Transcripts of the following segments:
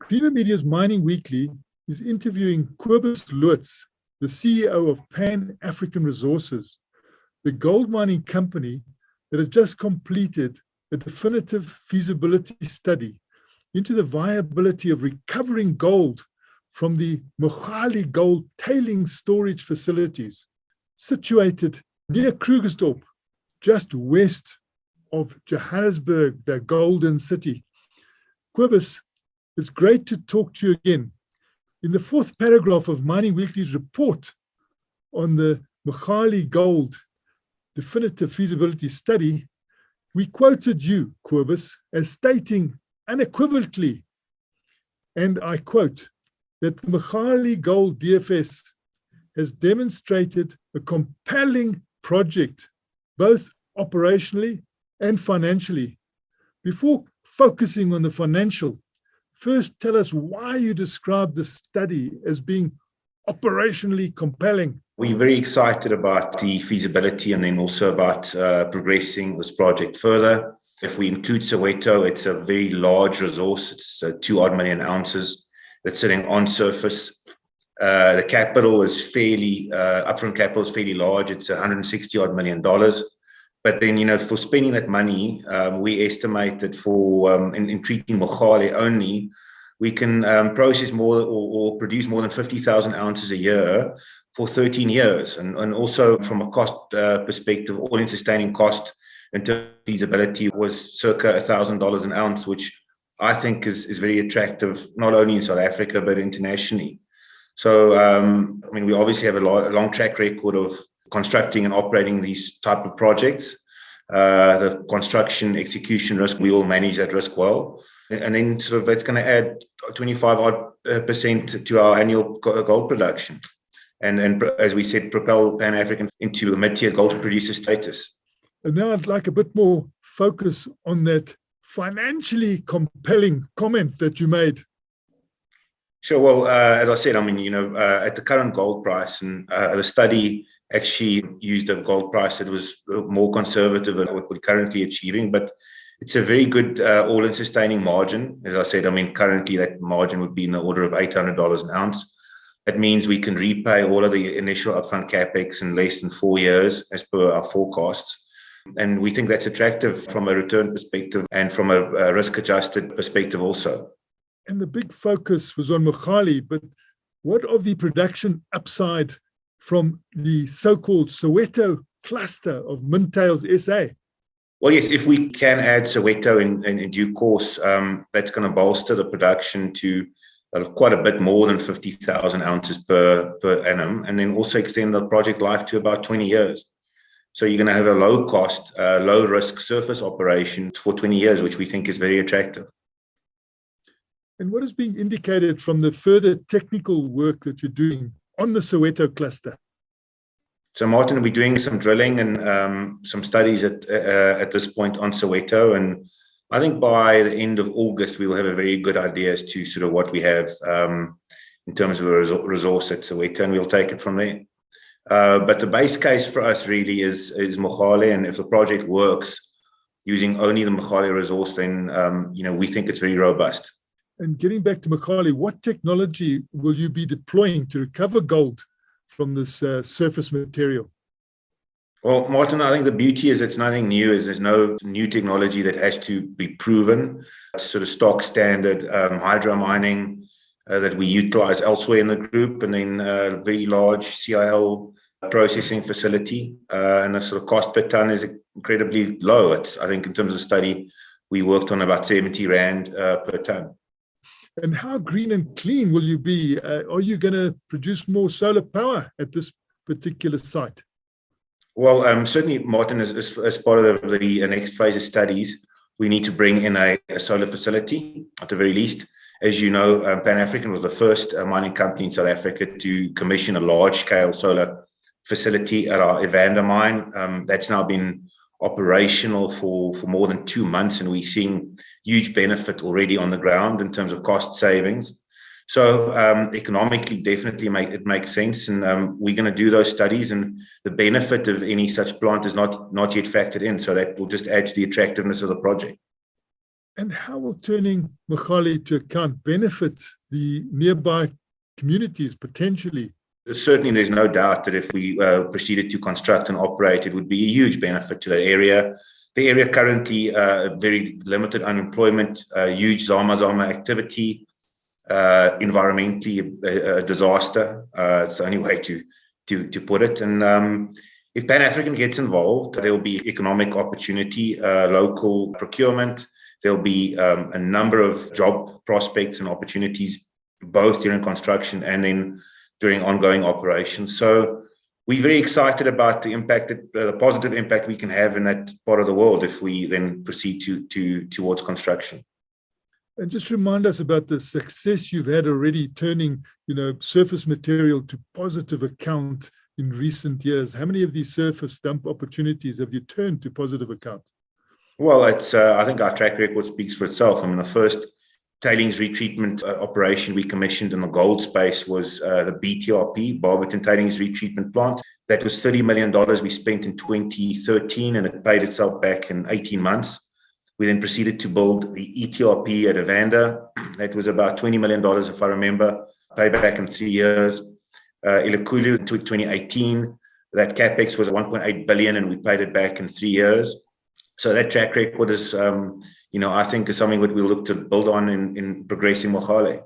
Greener Media's Mining Weekly is interviewing Kobus Lutz, the CEO of Pan-African Resources, the gold mining company that has just completed a definitive feasibility study into the viability of recovering gold from the Mogale Gold tailings storage facilities situated near Krugersdorp, just west of Johannesburg, the golden city. Kobus, it's great to talk to you again. In the fourth paragraph of Mining Weekly's report on the Mogale Gold definitive feasibility study, we quoted you, Kobus, as stating unequivocally, and I quote, that the Mogale Gold DFS has demonstrated a compelling project, both operationally and financially. Before focusing on the financial, first tell us why you describe the study as being operationally compelling. We're very excited about the feasibility and then also about progressing this project further. If we include Soweto, it's a very large resource. It's 2 odd million ounces that's sitting on surface. The capital is fairly, upfront capital is fairly large. It's $160 odd million. But then, for spending that money, we estimate that for in treating Mogale only, we can process more or produce more than 50,000 ounces a year for 13 years. And also from a cost perspective, all-in sustaining cost in terms of feasibility was circa $1,000 an ounce, which I think is very attractive, not only in South Africa, but internationally. So, we obviously have a long track record of constructing and operating these type of projects. The construction execution risk, we all manage that risk well. And then that's going to add 25% to our annual gold production. And as we said, propel Pan-African into a mid-tier gold producer status. And now I'd like a bit more focus on that financially compelling comment that you made. Sure. Well, as I said, at the current gold price, and the study actually used a gold price that was more conservative than what we're currently achieving, but it's a very good all-in sustaining margin. As I said, currently that margin would be in the order of $800 an ounce. That means we can repay all of the initial upfront capex in less than 4 years as per our forecasts. And we think that's attractive from a return perspective and from a risk-adjusted perspective also. And the big focus was on Mogale, but what of the production upside from the so-called Soweto cluster of Mintails SA? Well, yes, if we can add Soweto in due course, that's going to bolster the production to quite a bit more than 50,000 ounces per annum, and then also extend the project life to about 20 years. So you're going to have a low-cost, low-risk surface operation for 20 years, which we think is very attractive. And what is being indicated from the further technical work that you're doing on the Soweto cluster? So, Martin, we're doing some drilling and some studies at this point on Soweto. And I think by the end of August, we will have a very good idea as to sort of what we have in terms of a resource at Soweto, and we'll take it from there. But the base case for us really is Mogale. And if the project works using only the Mogale resource, then, we think it's very robust. And getting back to Mogale, what technology will you be deploying to recover gold from this surface material? Well, Martin, I think the beauty is it's nothing new. There's no new technology that has to be proven. It's sort of stock standard hydro mining that we utilize elsewhere in the group, and then a very large CIL processing facility. And the sort of cost per ton is incredibly low. I think in terms of the study, we worked on about 70 Rand per ton. And how green and clean will you be? Are you going to produce more solar power at this particular site? Well, certainly, Martin, as part of the next phase of studies, we need to bring in a solar facility at the very least. As you know, Pan-African was the first mining company in South Africa to commission a large-scale solar facility at our Evander mine. That's now been operational for more than 2 months, and we're seeing huge benefit already on the ground in terms of cost savings. So economically, definitely it makes sense, and we're going to do those studies, and the benefit of any such plant is not yet factored in, so that will just add to the attractiveness of the project. And how will turning Mogale to account benefit the nearby communities potentially? Certainly, there's no doubt that if we proceeded to construct and operate, it would be a huge benefit to the area. The area currently very limited unemployment, huge Zama activity, environmentally a disaster. It's the only way to put it. And if Pan-African gets involved, there will be economic opportunity, local procurement. There'll be a number of job prospects and opportunities, both during construction and then during ongoing operations. So we're very excited about the impact, the positive impact we can have in that part of the world if we then proceed towards construction. And just remind us about the success you've had already turning, surface material to positive account in recent years. How many of these surface dump opportunities have you turned to positive account? Well, it's I think our track record speaks for itself. I mean, the first tailings retreatment operation we commissioned in the gold space was the BTRP, Barberton Tailings Retreatment Plant. That was $30 million we spent in 2013, and it paid itself back in 18 months. We then proceeded to build the ETRP at Evander. That was about $20 million, if I remember, paid back in 3 years. Ilukulu in 2018, that capex was 1.8 billion, and we paid it back in 3 years. So that track record is, I think is something that we'll look to build on in progressing Mogale.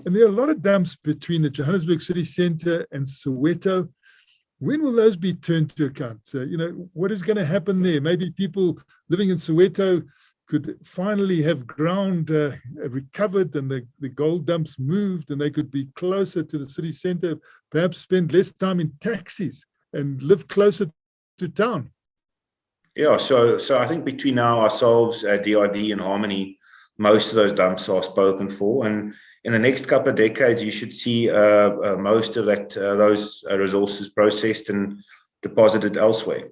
And there are a lot of dumps between the Johannesburg city centre and Soweto. When will those be turned to account? What is going to happen there? Maybe people living in Soweto could finally have ground recovered and the gold dumps moved, and they could be closer to the city centre, perhaps spend less time in taxis and live closer to town. Yeah, so I think between now ourselves, DRD and Harmony, most of those dumps are spoken for, and in the next couple of decades, you should see most of those resources processed and deposited elsewhere.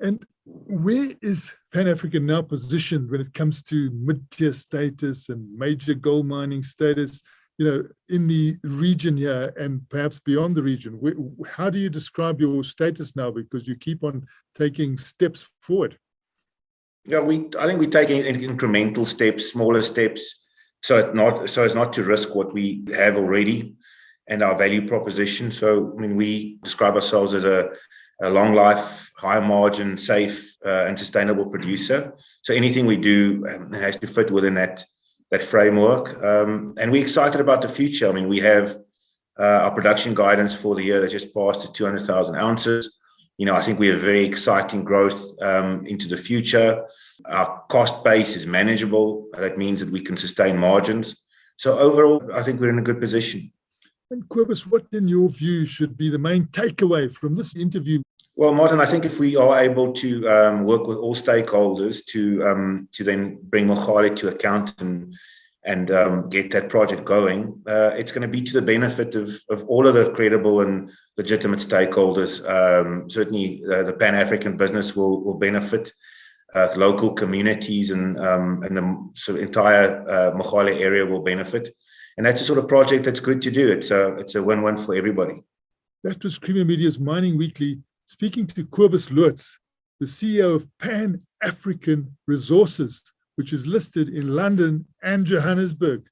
And where is Pan-African now positioned when it comes to mid-tier status and major gold mining status, in the region here and perhaps beyond the region? How do you describe your status now? Because you keep on taking steps forward. Yeah, I think we're taking incremental steps, smaller steps, so as not to risk what we have already and our value proposition. So, I mean, we describe ourselves as a long life, high margin, safe and sustainable producer. So anything we do has to fit within that framework. And we're excited about the future. I mean, we have our production guidance for the year that just passed is 200,000 ounces. I think we have very exciting growth into the future. Our cost base is manageable. That means that we can sustain margins. So overall, I think we're in a good position. And Kobus, what in your view should be the main takeaway from this interview? Well, Martin, I think if we are able to work with all stakeholders to then bring Mogale to account and get that project going, it's going to be to the benefit of all of the credible and legitimate stakeholders. Certainly, the Pan-African business will benefit, local communities and the sort of entire Mogale area will benefit. And that's the sort of project that's good to do. It's a win-win for everybody. That was Creamer Media's Mining Weekly, speaking to Kobus Lutz, the CEO of Pan-African Resources, which is listed in London and Johannesburg.